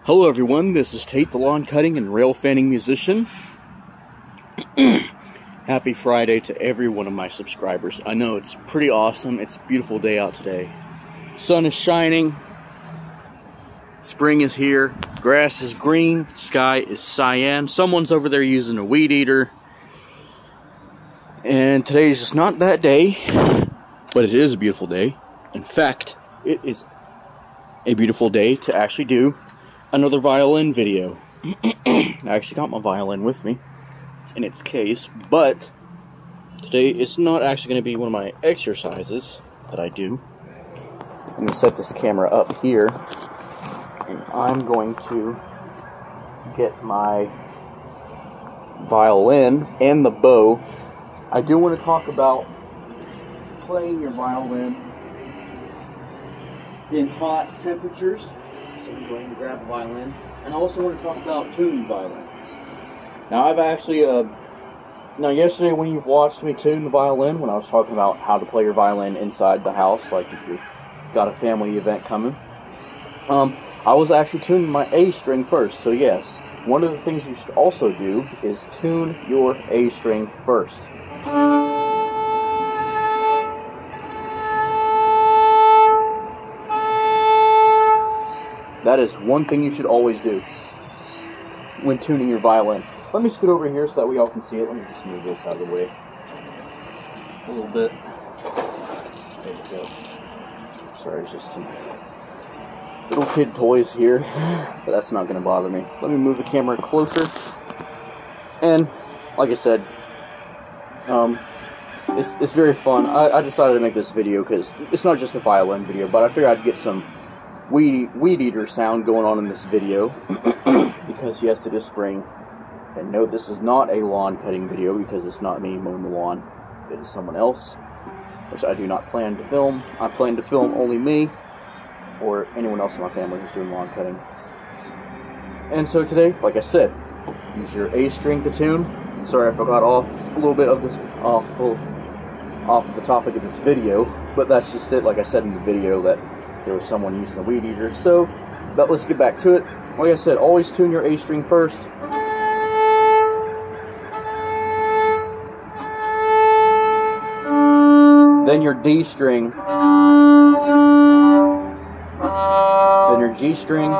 Hello everyone, this is Tate, the lawn cutting and rail fanning musician. Happy Friday to every one of my subscribers. I know it's pretty awesome. It's a beautiful day out today. Sun is shining. Spring is here. Grass is green. Sky is cyan. Someone's over there using a weed eater. And today is just not that day, but it is a beautiful day. In fact, it is a beautiful day to actually do another violin video. I actually got my violin with me. It's in its case, but today it's not actually going to be one of my exercises that I do. I'm going to set this camera up here, and I'm going to get my violin and the bow. I do want to talk about playing your violin in hot temperatures. So I'm going to grab a violin, and I also want to talk about tuning violin. Now I've actually, yesterday when you've watched me tune the violin, when I was talking about how to play your violin inside the house, like if you've got a family event coming, I was actually tuning my A string first. So yes, one of the things you should also do is tune your A string first. That is one thing you should always do when tuning your violin. Let me scoot over here so that we all can see it. Let me just move this out of the way a little bit. There we go. Sorry, it's just some little kid toys here, but that's not going to bother me. Let me move the camera closer. And like I said, it's very fun. I decided to make this video because it's not just a violin video, but I figured I'd get some weed eater sound going on in this video because yes, it is spring, and no, this is not a lawn cutting video because it's not me mowing the lawn. It is someone else, which I do not plan to film. I plan to film only me or anyone else in my family who's doing lawn cutting. And so today, like I said, use your A string to tune. Sorry if I got off a little bit of this off of the topic of this video, but that's just it. Like I said in the video, that there was someone using a weed eater. So, but let's get back to it. Like I said, always tune your A string first. Then your D string. Then your G string.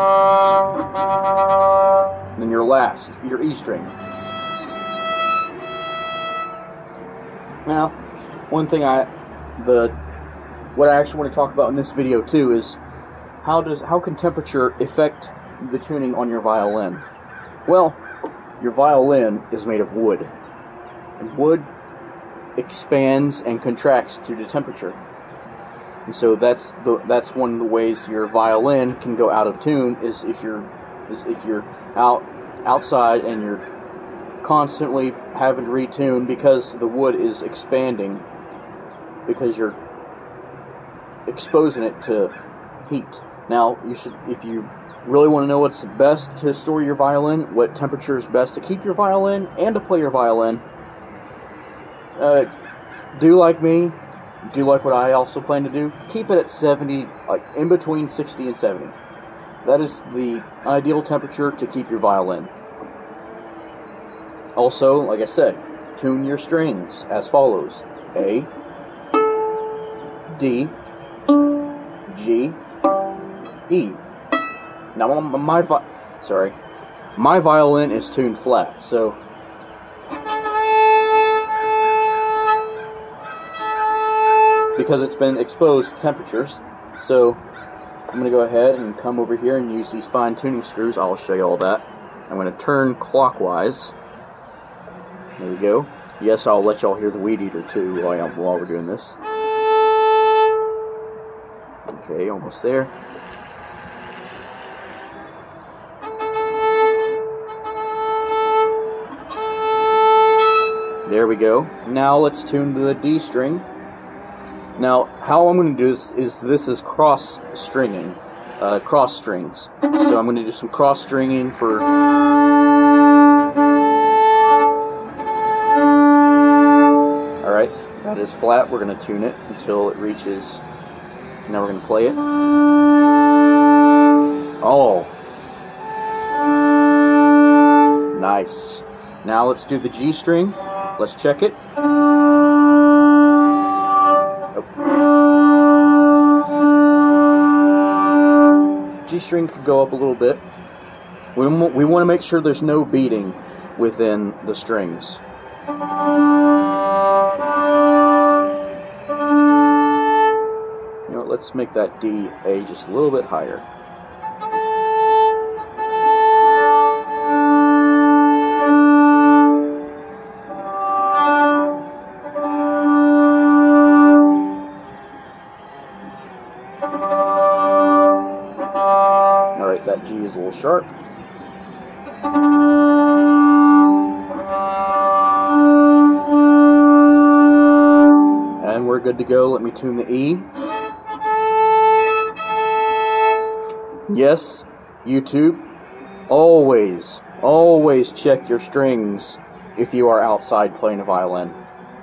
Then your E string. Now, one thing what I actually want to talk about in this video too is how can temperature affect the tuning on your violin? Well, your violin is made of wood, and wood expands and contracts due to temperature. And so that's one of the ways your violin can go out of tune is if you're outside and you're constantly having to retune because the wood is expanding because you're exposing it to heat. Now, if you really want to know what's best to store your violin, what temperature is best to keep your violin and to play your violin, do like me, do like what I also plan to do. Keep it at 70, like in between 60 and 70. That is the ideal temperature to keep your violin. Also, like I said, tune your strings as follows: A, D, G, E. Now my violin is tuned flat, so because it's been exposed to temperatures. So I'm gonna go ahead and come over here and use these fine tuning screws. I'll show you all that. I'm gonna turn clockwise. There we go. Yes, I'll let y'all hear the weed eater too while we're doing this. Okay, almost there. There we go. Now let's tune the D string. Now, how I'm going to do this is cross strings. So I'm going to do some cross stringing for. Alright, that is flat. We're going to tune it until it reaches. Now we're going to play it. Oh, now let's do the G string. Let's check it. G string could go up a little bit. We want to make sure there's no beating within the strings. You know, let's make that D, A just a little bit higher. Alright, that G is a little sharp. And we're good to go. Let me tune the E. Yes, YouTube, always check your strings if you are outside playing a violin.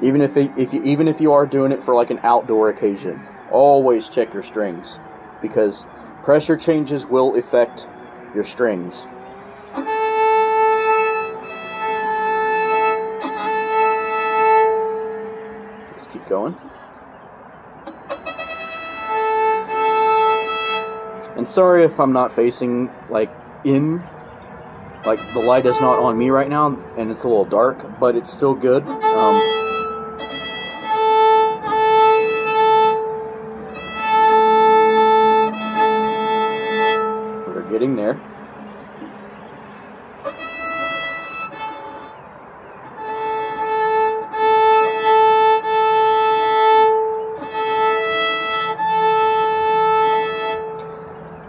Even if you are doing it for like an outdoor occasion, always check your strings, because pressure changes will affect your strings. Let's keep going. And sorry if I'm not facing like the light is not on me right now and it's a little dark, but it's still good. We're getting there.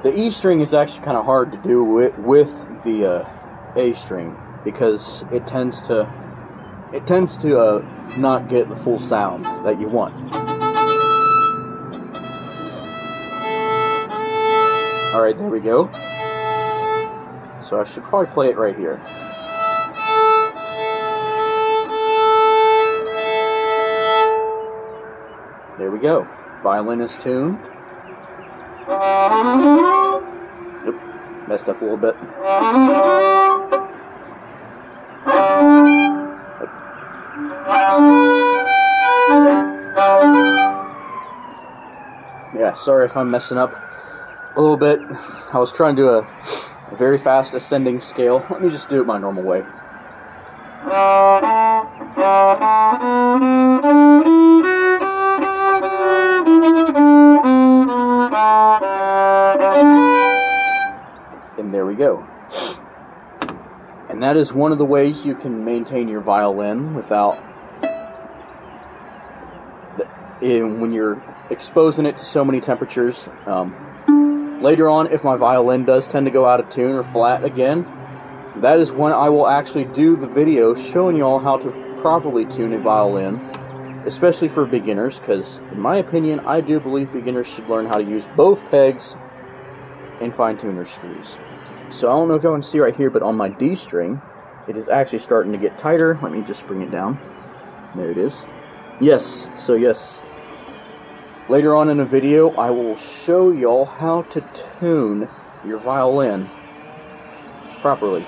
The E string is actually kind of hard to do with the A string, because it tends to not get the full sound that you want. Alright, there we go. So I should probably play it right here. There we go. Violin is tuned. Oop, messed up a little bit. Yeah, sorry if I'm messing up a little bit. I was trying to do a very fast ascending scale. Let me just do it my normal way. And there we go. And that is one of the ways you can maintain your violin without, when you're exposing it to so many temperatures. Later on, if my violin does tend to go out of tune or flat again, that is when I will actually do the video showing you all how to properly tune a violin, especially for beginners, because in my opinion, I do believe beginners should learn how to use both pegs and fine tuner screws. So I don't know if y'all can see right here, but on my D string, it is actually starting to get tighter. Let me just bring it down. There it is. Yes, so yes. Later on in the video, I will show y'all how to tune your violin properly.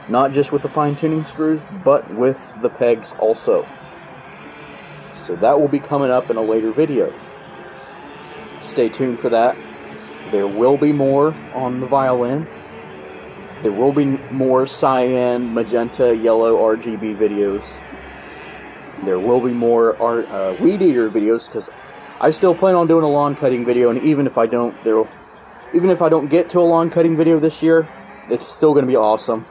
Not just with the fine tuning screws, but with the pegs also. So that will be coming up in a later video. Stay tuned for that. There will be more on the violin. There will be more cyan, magenta, yellow, RGB videos. There will be more weed eater videos, because I still plan on doing a lawn cutting video, and even if I don't get to a lawn cutting video this year, it's still going to be awesome.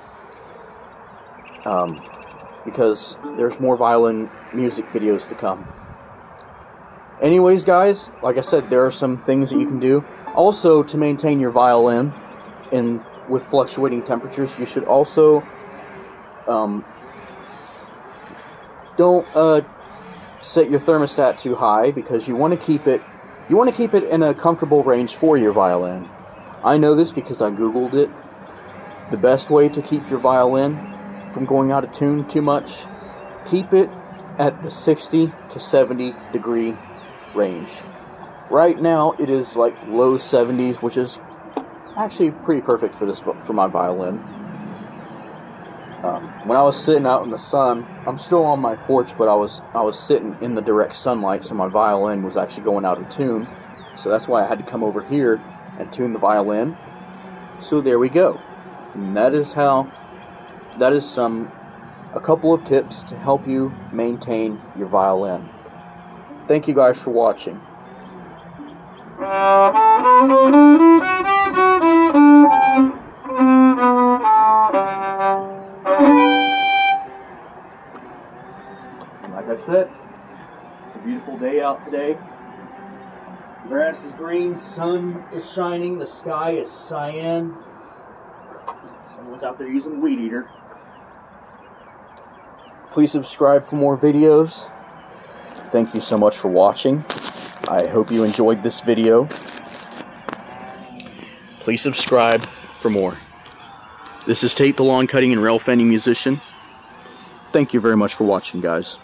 Because there's more violin music videos to come. Anyways, guys, like I said, there are some things that you can do. Also, to maintain your violin with fluctuating temperatures, you should also don't set your thermostat too high, because you want to keep it in a comfortable range for your violin. I know this because I googled it. The best way to keep your violin from going out of tune too much, keep it at the 60 to 70 degree range. Right now it is like low 70s, which is actually pretty perfect for my violin. When I was sitting out in the sun, I'm still on my porch, but I was sitting in the direct sunlight, so my violin was actually going out of tune. So that's why I had to come over here and tune the violin. So there we go. And that is a couple of tips to help you maintain your violin. Thank you guys for watching. Like I said, it's a beautiful day out today. Grass is green, sun is shining, the sky is cyan. Someone's out there using a weed eater. Please subscribe for more videos. Thank you so much for watching. I hope you enjoyed this video. Please subscribe for more. This is Tate, the lawn cutting and rail fending musician. Thank you very much for watching, guys.